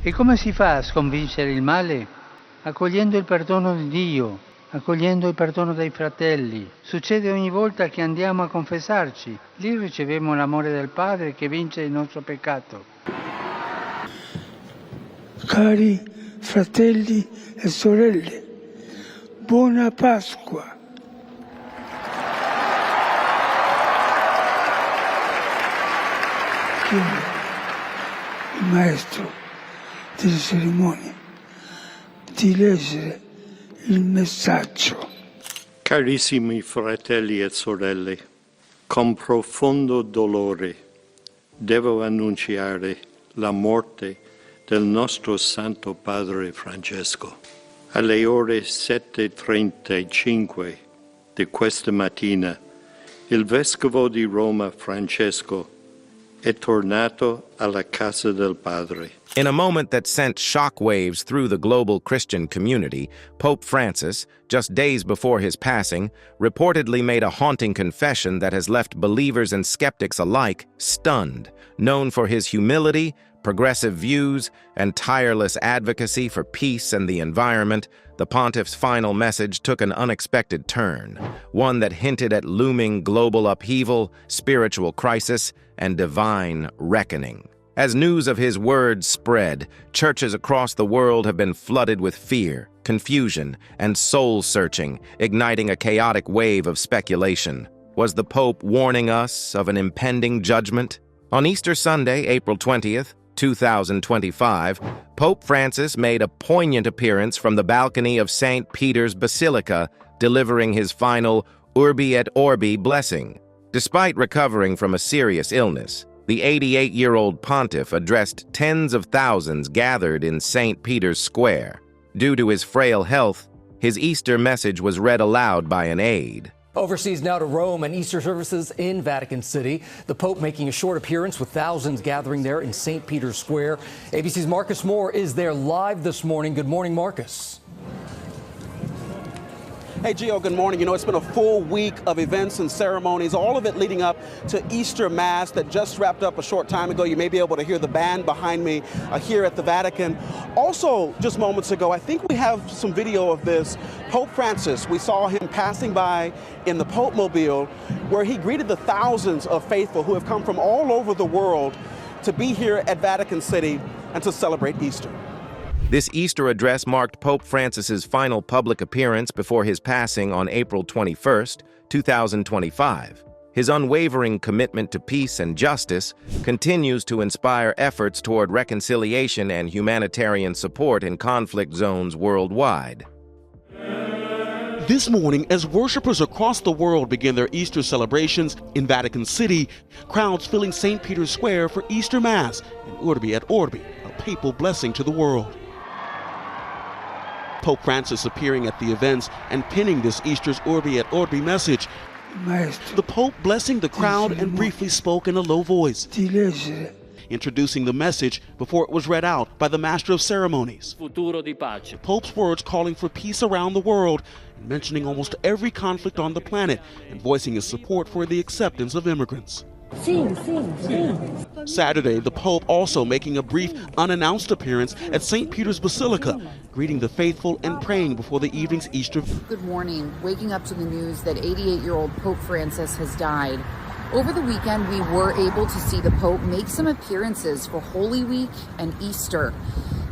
E come si fa a sconfiggere il male? Accogliendo il perdono di Dio, accogliendo il perdono dei fratelli. Succede ogni volta che andiamo a confessarci. Lì riceviamo l'amore del Padre che vince il nostro peccato. Cari fratelli e sorelle, buona Pasqua. Chiede il maestro delle cerimonie di leggere il messaggio. Carissimi fratelli e sorelle, con profondo dolore devo annunciare la morte del nostro Santo Padre Francesco. Alle ore 7:35 di questa mattina, il Vescovo di Roma Francesco è tornato alla casa del Padre. In a moment that sent shockwaves through the global Christian community, Pope Francis, just days before his passing, reportedly made a haunting confession that has left believers and skeptics alike stunned. Known for his humility, progressive views, and tireless advocacy for peace and the environment, the pontiff's final message took an unexpected turn, one that hinted at looming global upheaval, spiritual crisis, and divine reckoning. As news of his words spread, churches across the world have been flooded with fear, confusion, and soul-searching, igniting a chaotic wave of speculation. Was the Pope warning us of an impending judgment? On Easter Sunday, April 20th, 2025, Pope Francis made a poignant appearance from the balcony of St. Peter's Basilica, delivering his final Urbi et Orbi blessing. Despite recovering from a serious illness, the 88-year-old pontiff addressed tens of thousands gathered in St. Peter's Square. Due to his frail health, his Easter message was read aloud by an aide. Overseas now to Rome and Easter services in Vatican City. The Pope making a short appearance with thousands gathering there in St. Peter's Square. ABC's Marcus Moore is there live this morning. Good morning, Marcus. Hey, Gio, good morning. You know, it's been a full week of events and ceremonies, all of it leading up to Easter Mass that just wrapped up a short time ago. You may be able to hear the band behind me here at the Vatican. Also, just moments ago, I think we have some video of this. Pope Francis, we saw him passing by in the Pope Mobile, where he greeted the thousands of faithful who have come from all over the world to be here at Vatican City and to celebrate Easter. This Easter address marked Pope Francis's final public appearance before his passing on April 21st, 2025. His unwavering commitment to peace and justice continues to inspire efforts toward reconciliation and humanitarian support in conflict zones worldwide. This morning, as worshipers across the world begin their Easter celebrations in Vatican City, crowds filling St. Peter's Square for Easter Mass and Urbi et Orbi, a papal blessing to the world. Pope Francis appearing at the events and penning this Easter's Urbi et Orbi message. The Pope blessing the crowd and briefly spoke in a low voice, introducing the message before it was read out by the Master of Ceremonies. The Pope's words calling for peace around the world, and mentioning almost every conflict on the planet, and voicing his support for the acceptance of immigrants. Saturday, the Pope also making a brief, unannounced appearance at St. Peter's Basilica, greeting the faithful and praying before the evening's Easter. Good morning. Waking up to the news that 88-year-old Pope Francis has died. Over the weekend, we were able to see the Pope make some appearances for Holy Week and Easter.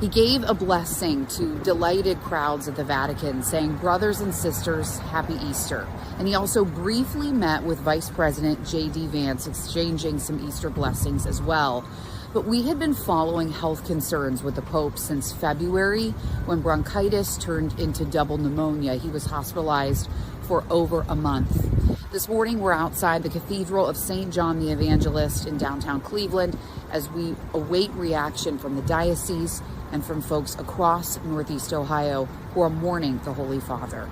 He gave a blessing to delighted crowds at the Vatican, saying, "Brothers and sisters, happy Easter." And he also briefly met with Vice President J.D. Vance, exchanging some Easter blessings as well. But we had been following health concerns with the Pope since February, when bronchitis turned into double pneumonia. He was hospitalized for over a month. This morning, we're outside the Cathedral of St. John the Evangelist in downtown Cleveland as we await reaction from the diocese and from folks across Northeast Ohio who are mourning the Holy Father.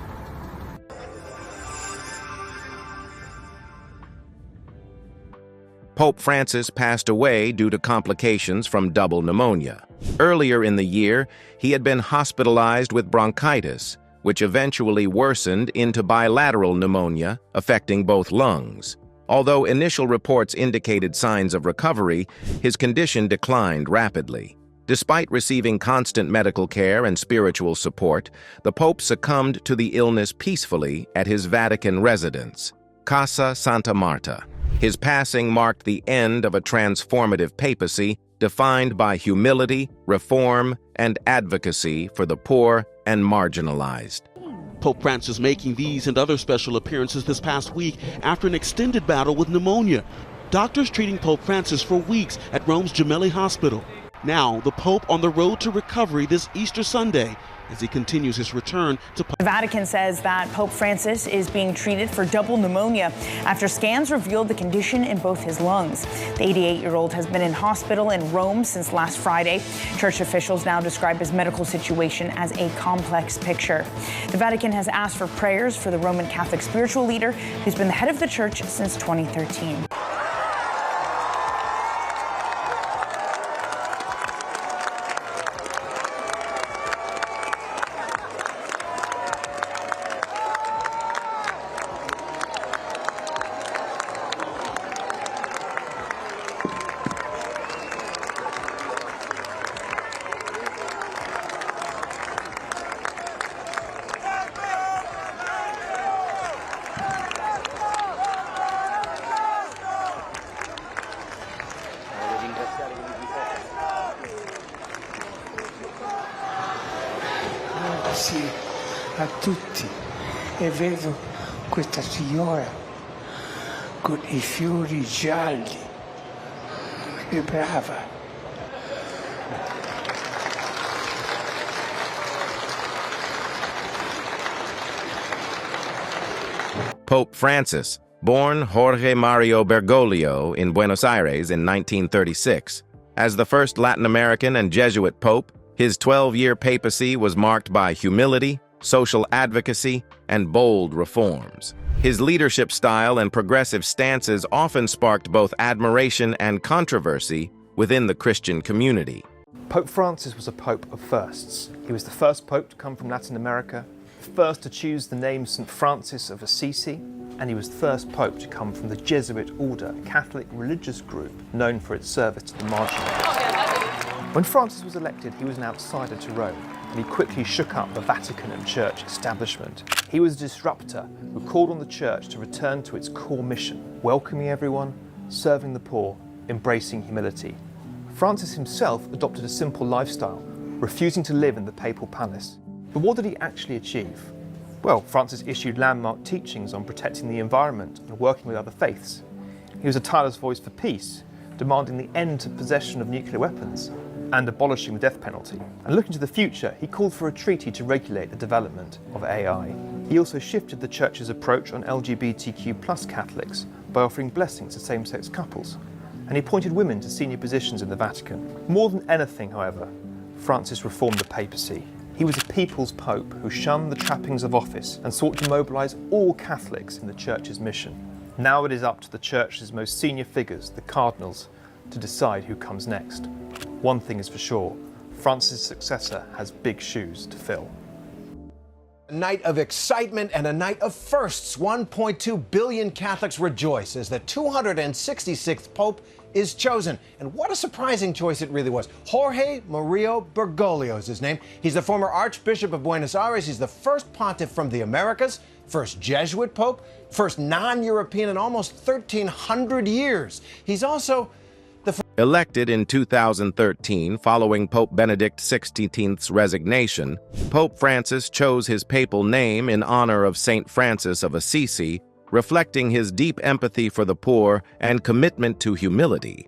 Pope Francis passed away due to complications from double pneumonia. Earlier in the year, he had been hospitalized with bronchitis, which eventually worsened into bilateral pneumonia, affecting both lungs. Although initial reports indicated signs of recovery, his condition declined rapidly. Despite receiving constant medical care and spiritual support, the Pope succumbed to the illness peacefully at his Vatican residence, Casa Santa Marta. His passing marked the end of a transformative papacy defined by humility, reform, and advocacy for the poor and marginalized. Pope Francis making these and other special appearances this past week after an extended battle with pneumonia. Doctors treating Pope Francis for weeks at Rome's Gemelli Hospital. Now, the Pope on the road to recovery this Easter Sunday as he continues his return to... The Vatican says that Pope Francis is being treated for double pneumonia after scans revealed the condition in both his lungs. The 88-year-old has been in hospital in Rome since last Friday. Church officials now describe his medical situation as a complex picture. The Vatican has asked for prayers for the Roman Catholic spiritual leader who's been the head of the church since 2013. Grazie a tutti e vedo questa signora con I fiori gialli. Che brava. Pope Francis, born Jorge Mario Bergoglio in Buenos Aires in 1936. As the first Latin American and Jesuit pope, his 12-year papacy was marked by humility, social advocacy, and bold reforms. His leadership style and progressive stances often sparked both admiration and controversy within the Christian community. Pope Francis was a pope of firsts. He was the first pope to come from Latin America, the first to choose the name St. Francis of Assisi, and he was the first pope to come from the Jesuit order, a Catholic religious group known for its service to the marginalized. When Francis was elected, he was an outsider to Rome, and he quickly shook up the Vatican and church establishment. He was a disruptor who called on the church to return to its core mission, welcoming everyone, serving the poor, embracing humility. Francis himself adopted a simple lifestyle, refusing to live in the papal palace. But what did he actually achieve? Well, Francis issued landmark teachings on protecting the environment and working with other faiths. He was a tireless voice for peace, demanding the end to possession of nuclear weapons and abolishing the death penalty. And looking to the future, he called for a treaty to regulate the development of AI. He also shifted the church's approach on LGBTQ+ Catholics by offering blessings to same-sex couples. And he appointed women to senior positions in the Vatican. More than anything, however, Francis reformed the papacy. He was a people's pope who shunned the trappings of office and sought to mobilize all Catholics in the church's mission. Now it is up to the church's most senior figures, the cardinals, to decide who comes next. One thing is for sure, Francis' successor has big shoes to fill. A night of excitement and a night of firsts. 1.2 billion Catholics rejoice as the 266th Pope is chosen. And what a surprising choice it really was. Jorge Mario Bergoglio is his name. He's the former Archbishop of Buenos Aires. He's the first pontiff from the Americas, first Jesuit Pope, first non-European in almost 1,300 years. He's also Elected in 2013 following Pope Benedict XVI's resignation, Pope Francis chose his papal name in honor of St. Francis of Assisi, reflecting his deep empathy for the poor and commitment to humility.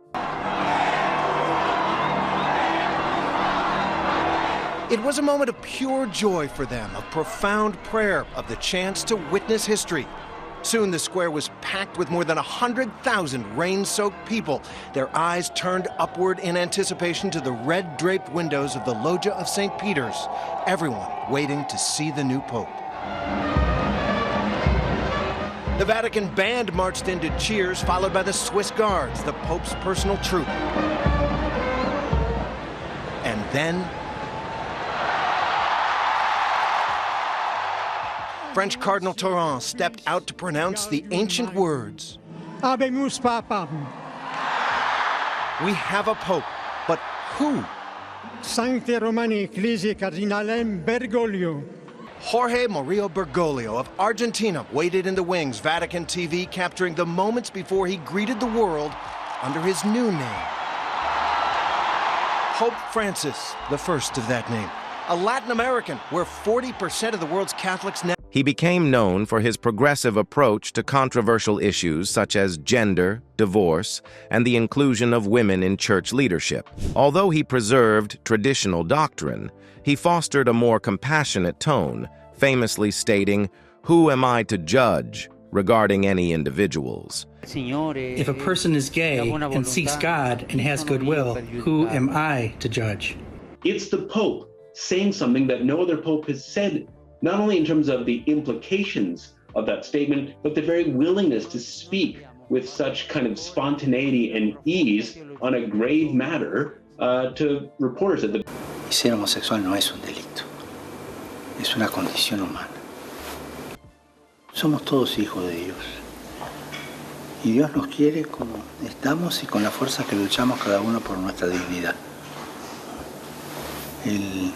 It was a moment of pure joy for them, of profound prayer, of the chance to witness history. Soon the square was packed with more than 100,000 rain-soaked people, their eyes turned upward in anticipation to the red-draped windows of the Loggia of St. Peter's, everyone waiting to see the new Pope. The Vatican band marched into cheers, followed by the Swiss Guards, the Pope's personal troop. And then French Cardinal Taurens stepped out to pronounce the ancient words. Habemus Papam. We have a Pope, but who Sancte Romani Ecclesiae Cardinalem Bergoglio. Jorge Murillo Bergoglio of Argentina waited in the wings, Vatican TV capturing the moments before he greeted the world under his new name. Pope Francis, the first of that name. A Latin American, where 40% of the world's Catholics now. He became known for his progressive approach to controversial issues such as gender, divorce, and the inclusion of women in church leadership. Although he preserved traditional doctrine, he fostered a more compassionate tone, famously stating, "Who am I to judge?" regarding any individuals. If a person is gay and seeks God and has goodwill, who am I to judge? It's the Pope saying something that no other Pope has said, not only in terms of the implications of that statement, but the very willingness to speak with such kind of spontaneity and ease on a grave matter to reporters at the... Ser homosexual no es un delito, es una condición humana. Somos todos hijos de Dios. Y Dios nos quiere como estamos y con la fuerza que luchamos cada uno por nuestra dignidad. El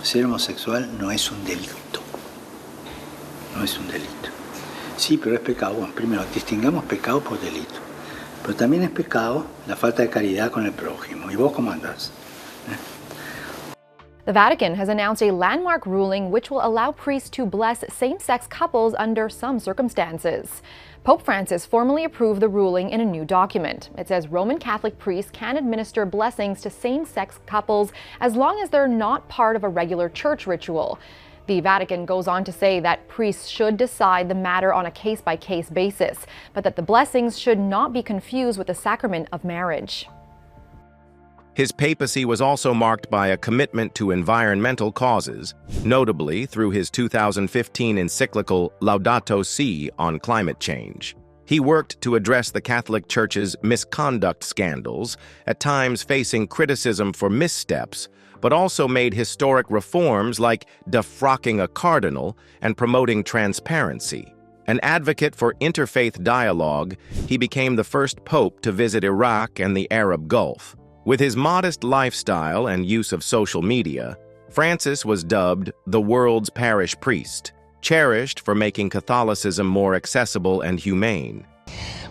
ser homosexual no es un delito. No es un delito. Sí, pero es pecado. Bueno, primero, distingamos pecado por delito. Pero también es pecado la falta de caridad con el prójimo. ¿Y vos cómo andás? The Vatican has announced a landmark ruling which will allow priests to bless same-sex couples under some circumstances. Pope Francis formally approved the ruling in a new document. It says Roman Catholic priests can administer blessings to same-sex couples as long as they're not part of a regular church ritual. The Vatican goes on to say that priests should decide the matter on a case-by-case basis, but that the blessings should not be confused with the sacrament of marriage. His papacy was also marked by a commitment to environmental causes, notably through his 2015 encyclical Laudato Si on climate change. He worked to address the Catholic Church's misconduct scandals, at times facing criticism for missteps, but also made historic reforms like defrocking a cardinal and promoting transparency. An advocate for interfaith dialogue, he became the first pope to visit Iraq and the Arab Gulf. With his modest lifestyle and use of social media, Francis was dubbed the world's parish priest, cherished for making Catholicism more accessible and humane.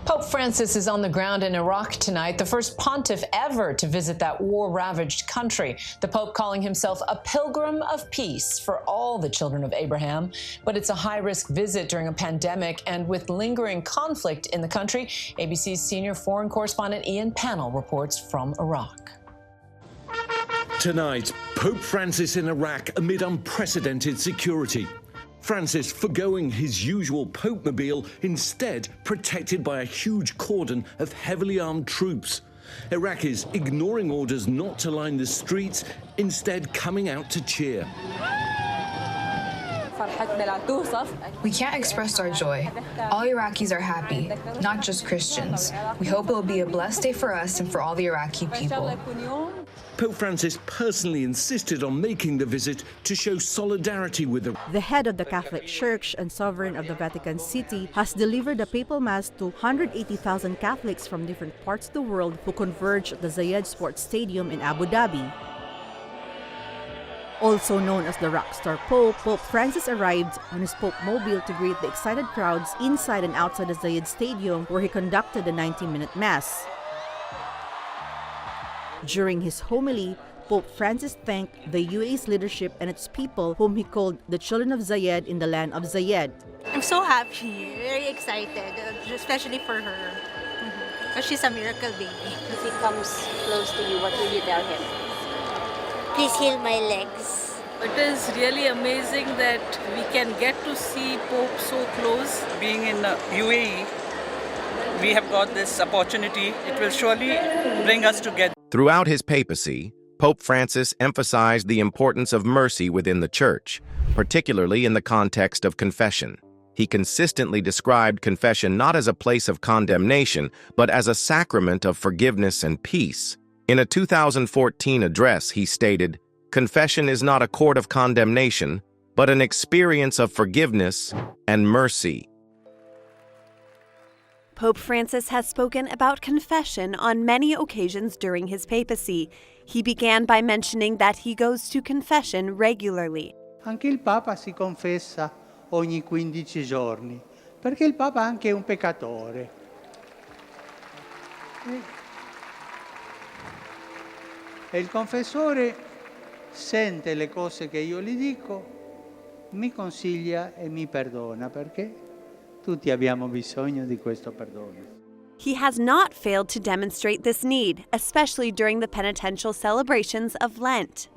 Pope Francis is on the ground in Iraq tonight, the first pontiff ever to visit that war-ravaged country. The Pope calling himself a pilgrim of peace for all the children of Abraham. But it's a high-risk visit during a pandemic, and with lingering conflict in the country, ABC's senior foreign correspondent Ian Pannell reports from Iraq. Tonight, Pope Francis in Iraq amid unprecedented security. Francis forgoing his usual Pope-mobile, instead protected by a huge cordon of heavily armed troops. Iraqis ignoring orders not to line the streets, instead coming out to cheer. We can't express our joy. All Iraqis are happy, not just Christians. We hope it will be a blessed day for us and for all the Iraqi people. Pope Francis personally insisted on making the visit to show solidarity with Iraq. The head of the Catholic Church and sovereign of the Vatican City has delivered a papal mass to 180,000 Catholics from different parts of the world who converge at the Zayed Sports Stadium in Abu Dhabi. Also known as the Rockstar Pope, Pope Francis arrived on his Pope Mobile to greet the excited crowds inside and outside the Zayed Stadium, where he conducted a 90-minute mass. During his homily, Pope Francis thanked the UAE's leadership and its people, whom he called the children of Zayed in the land of Zayed. I'm so happy, very excited, especially for her. Because she's a miracle baby. If he comes close to you, what will you tell him? Please heal my legs. It is really amazing that we can get to see Pope so close. Being in UAE, we have got this opportunity. It will surely bring us together. Throughout his papacy, Pope Francis emphasized the importance of mercy within the Church, particularly in the context of confession. He consistently described confession not as a place of condemnation, but as a sacrament of forgiveness and peace. In a 2014 address, he stated, "Confession is not a court of condemnation, but an experience of forgiveness and mercy." Pope Francis has spoken about confession on many occasions during his papacy. He began by mentioning that he goes to confession regularly. Anche il Papa si confessa ogni 15 giorni, perché il Papa anche è un peccatore. E il confessore sente le cose che io gli dico, mi consiglia e mi perdona, perché tutti abbiamo bisogno di questo perdono. He has not failed to demonstrate this need, especially during the penitential celebrations of Lent.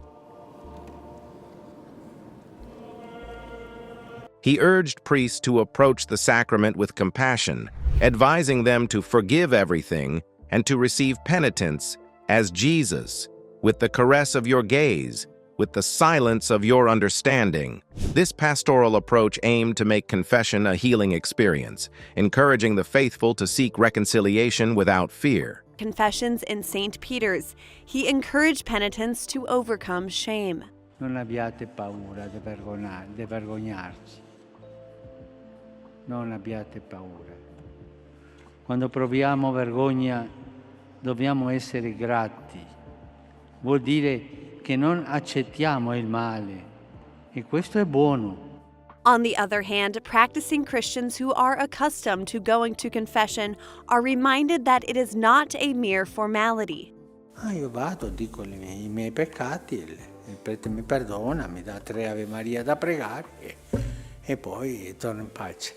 He urged priests to approach the sacrament with compassion, advising them to forgive everything and to receive penitence as Jesus, with the caress of your gaze, with the silence of your understanding. This pastoral approach aimed to make confession a healing experience, encouraging the faithful to seek reconciliation without fear. Confessions in St. Peter's, he encouraged penitents to overcome shame. Non abbiate paura di vergognarci. Non abbiate paura. Quando proviamo vergogna, dobbiamo essere grati. Vuol dire che non accettiamo il male, e questo è buono. On the other hand, practicing Christians who are accustomed to going to confession are reminded that it is not a mere formality. Io vado, dico i miei peccati, il prete mi perdona, mi dà 3 Ave Maria da pregare e poi torno in pace.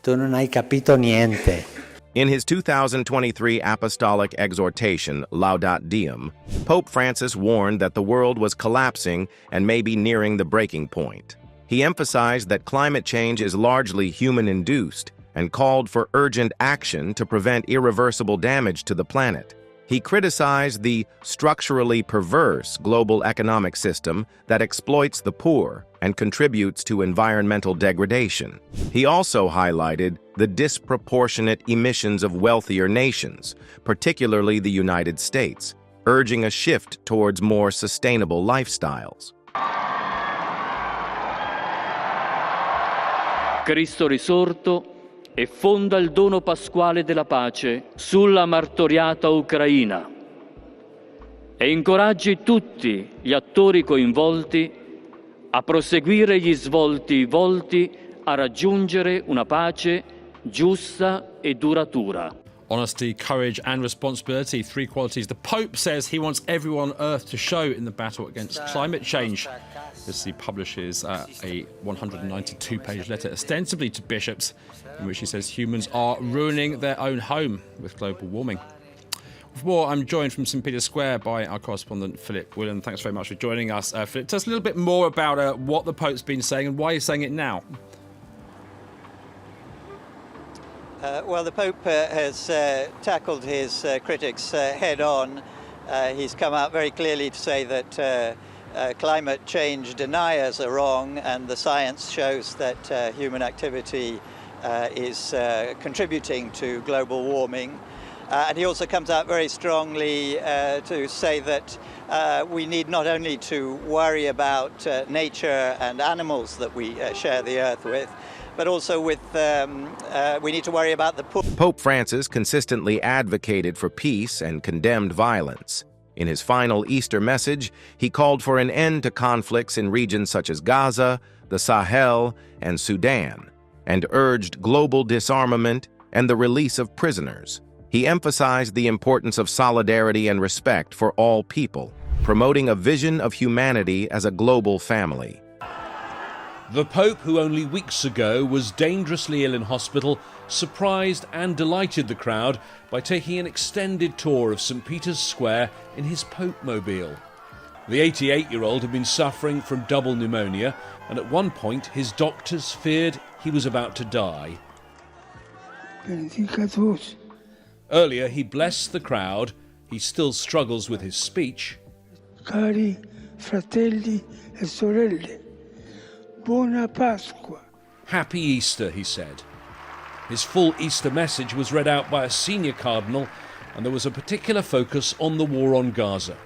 Tu non hai capito niente. In his 2023 apostolic exhortation, Laudat Deum, Pope Francis warned that the world was collapsing and may be nearing the breaking point. He emphasized that climate change is largely human-induced and called for urgent action to prevent irreversible damage to the planet. He criticized the structurally perverse global economic system that exploits the poor and contributes to environmental degradation. He also highlighted the disproportionate emissions of wealthier nations, particularly the United States, urging a shift towards more sustainable lifestyles. Cristo risorto e fonda il dono pasquale della pace sulla martoriata Ucraina e incoraggi tutti gli attori coinvolti a proseguire gli svolti volti a raggiungere una pace giusta e duratura. Honesty, courage and responsibility, 3 qualities the Pope says he wants everyone on earth to show in the battle against climate change. As he publishes a 192-page letter ostensibly to bishops in which he says humans are ruining their own home with global warming. For more, I'm joined from St. Peter's Square by our correspondent Philip Willen. Thanks very much for joining us. Philip, tell us a little bit more about what the Pope's been saying and why he's saying it now. Well, the Pope has tackled his critics head on. He's come out very clearly to say that climate change deniers are wrong, and the science shows that human activity is contributing to global warming. And he also comes out very strongly to say that we need not only to worry about nature and animals that we share the earth with, but also with we need to worry about the poor. Pope Francis consistently advocated for peace and condemned violence. In his final Easter message, he called for an end to conflicts in regions such as Gaza, the Sahel, and Sudan, and urged global disarmament and the release of prisoners. He emphasized the importance of solidarity and respect for all people, promoting a vision of humanity as a global family. The Pope, who only weeks ago was dangerously ill in hospital, surprised and delighted the crowd by taking an extended tour of St. Peter's Square in his Pope-mobile. The 88-year-old had been suffering from double pneumonia, and at one point his doctors feared he was about to die. Earlier he blessed the crowd. He still struggles with his speech. Cari fratelli e sorelle, buona Pasqua. Happy Easter, he said. His full Easter message was read out by a senior cardinal, and there was a particular focus on the war on Gaza.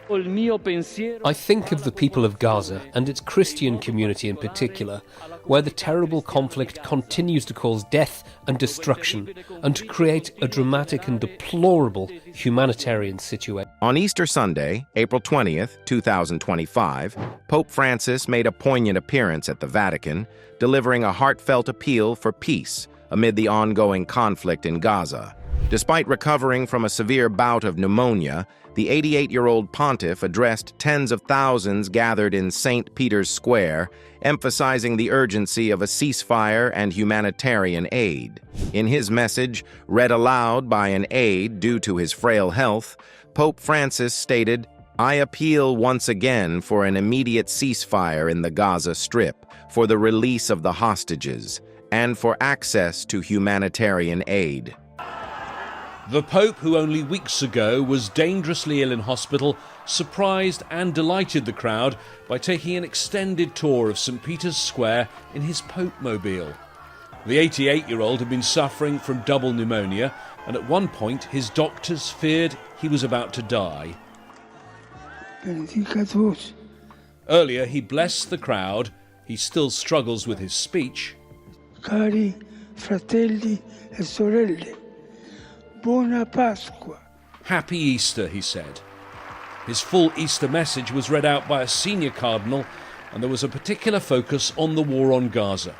I think of the people of Gaza and its Christian community in particular, where the terrible conflict continues to cause death and destruction and to create a dramatic and deplorable humanitarian situation. On Easter Sunday, April 20th, 2025, Pope Francis made a poignant appearance at the Vatican, delivering a heartfelt appeal for peace amid the ongoing conflict in Gaza. Despite recovering from a severe bout of pneumonia, the 88-year-old pontiff addressed tens of thousands gathered in St. Peter's Square, emphasizing the urgency of a ceasefire and humanitarian aid. In his message, read aloud by an aide due to his frail health, Pope Francis stated, "I appeal once again for an immediate ceasefire in the Gaza Strip, for the release of the hostages, and for access to humanitarian aid." The Pope, who only weeks ago was dangerously ill in hospital, surprised and delighted the crowd by taking an extended tour of St. Peter's Square in his Pope-mobile. The 88-year-old had been suffering from double pneumonia, and at one point his doctors feared he was about to die. Earlier he blessed the crowd. He still struggles with his speech. Cari fratelli e sorelle. Buona Pasqua. Happy Easter, he said. His full Easter message was read out by a senior cardinal, and there was a particular focus on the war on Gaza.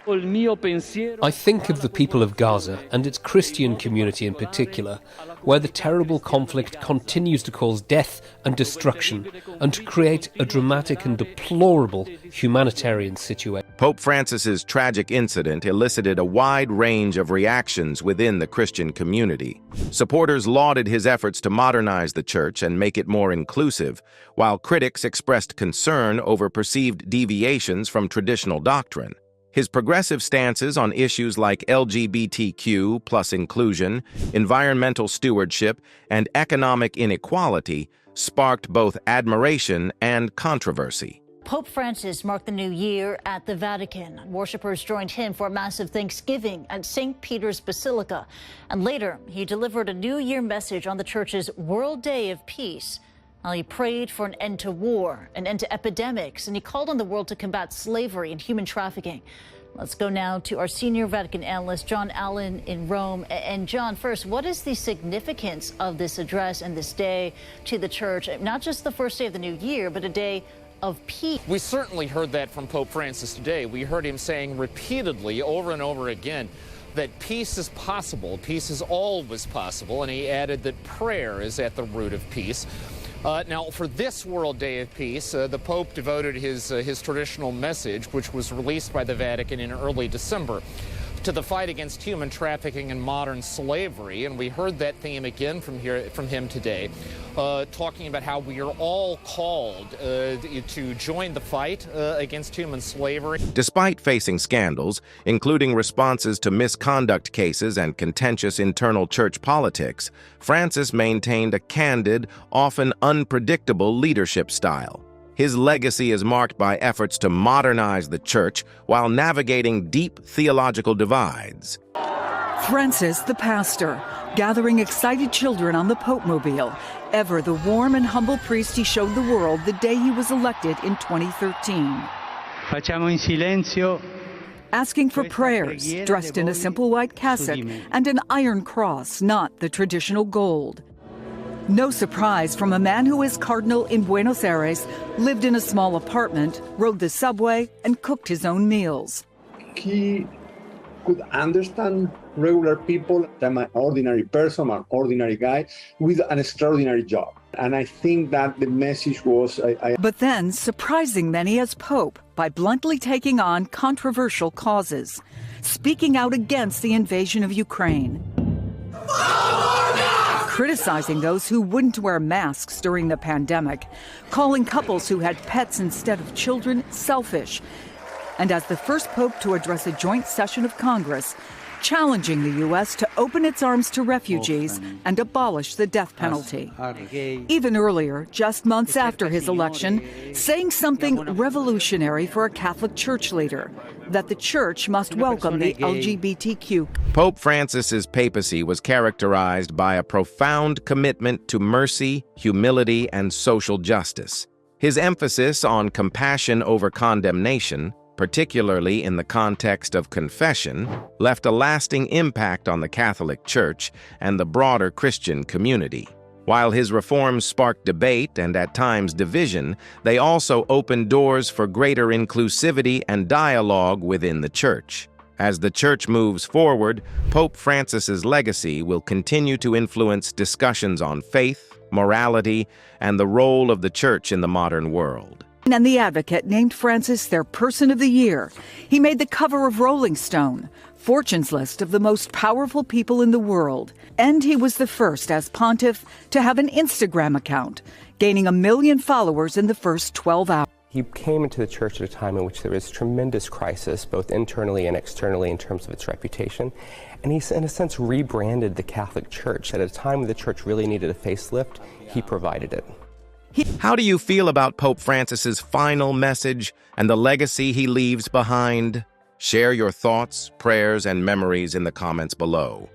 I think of the people of Gaza and its Christian community in particular, where the terrible conflict continues to cause death and destruction and to create a dramatic and deplorable humanitarian situation. Pope Francis's tragic incident elicited a wide range of reactions within the Christian community. Supporters lauded his efforts to modernize the church and make it more inclusive, while critics expressed concern over perceived deviations from traditional doctrine. His progressive stances on issues like LGBTQ plus inclusion, environmental stewardship, and economic inequality sparked both admiration and controversy. Pope Francis marked the new year at the Vatican. Worshippers joined him for a massive Thanksgiving at St. Peter's Basilica. And later, he delivered a New Year message on the church's World Day of Peace. He prayed for an end to war, an end to epidemics, and he called on the world to combat slavery and human trafficking. Let's go now to our senior Vatican analyst, John Allen in Rome. And John, first, what is the significance of this address and this day to the church? Not just the first day of the new year, but a day of peace. We certainly heard that from Pope Francis today. We heard him saying repeatedly over and over again that peace is possible, peace is always possible, and he added that prayer is at the root of peace. Now, for this World Day of Peace, the Pope devoted his traditional message, which was released by the Vatican in early December, to the fight against human trafficking and modern slavery. And we heard that theme again from him today, talking about how we are all called to join the fight against human slavery. Despite facing scandals, including responses to misconduct cases and contentious internal church politics, Francis maintained a candid, often unpredictable leadership style. His legacy is marked by efforts to modernize the church while navigating deep theological divides. Francis, the pastor, gathering excited children on the Pope-mobile, ever the warm and humble priest he showed the world the day he was elected in 2013. Facciamo in silenzio. Asking for prayers, dressed in a simple white cassock and an iron cross, not the traditional gold. No surprise from a man who is cardinal in Buenos Aires, lived in a small apartment, rode the subway, and cooked his own meals. He could understand regular people. I'm an ordinary person, an ordinary guy, with an extraordinary job. And I think that the message was... But then surprising many as Pope by bluntly taking on controversial causes, speaking out against the invasion of Ukraine. Criticizing those who wouldn't wear masks during the pandemic, calling couples who had pets instead of children selfish. And as the first pope to address a joint session of Congress, challenging the U.S. to open its arms to refugees and abolish the death penalty. Even earlier, just months after his election, saying something revolutionary for a Catholic Church leader, that the Church must welcome the LGBTQ. Pope Francis's papacy was characterized by a profound commitment to mercy, humility, and social justice. His emphasis on compassion over condemnation, particularly in the context of confession, left a lasting impact on the Catholic Church and the broader Christian community. While his reforms sparked debate and at times division, they also opened doors for greater inclusivity and dialogue within the Church. As the Church moves forward, Pope Francis's legacy will continue to influence discussions on faith, morality, and the role of the Church in the modern world. And The Advocate named Francis their Person of the Year. He made the cover of Rolling Stone, Fortune's list of the most powerful people in the world. And he was the first, as pontiff, to have an Instagram account, gaining 1 million followers in the first 12 hours. He came into the church at a time in which there was tremendous crisis, both internally and externally, in terms of its reputation. And he, in a sense, rebranded the Catholic Church. At a time when the church really needed a facelift, he provided it. How do you feel about Pope Francis's final message and the legacy he leaves behind? Share your thoughts, prayers, and memories in the comments below.